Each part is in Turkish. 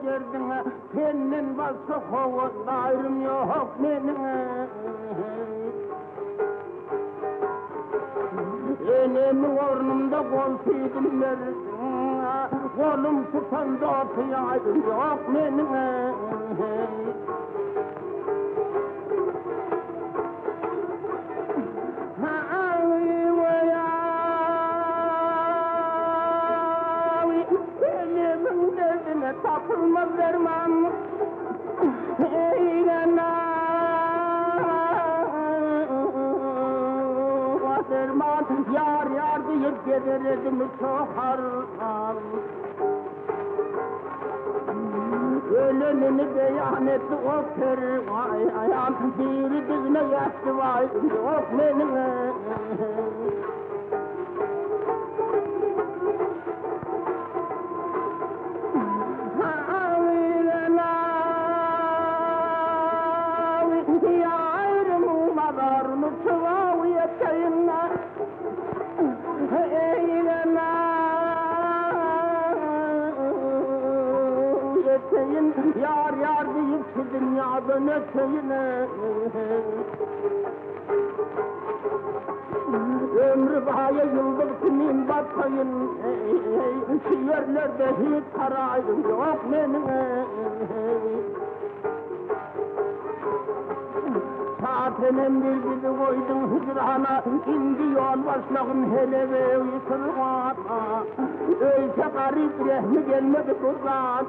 gerdin, senden başka kovullarım yok benim. Enemin ornumda kolsuydum verdin, kolum tutan da ortayaydım yok benim. Tapılmaz derman, derman, yar yar deyip gelirim çok har. Ölümünü beyan etti o ayağım, biri dizine yattı vay, yok benim. Yar yar deyip şu dünyadan öteyine, ömrü bahaya yıldır kimin batayın, şu yerlerde hiç sarayım yok benim. Saatinin bir gibi koydum hücrana, indi yol başlağım hele ve uyuşturmana. Öylece garip rehmi gelmedi buradan,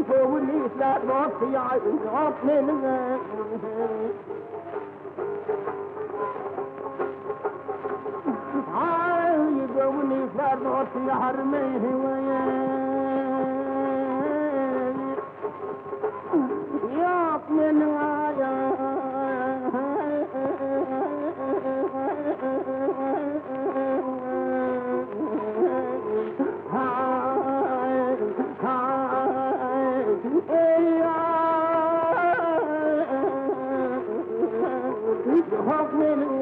kovun işler dostuyayım yok benim. Ay kovun işler dostuyarım yok benim ayağım. Yok benim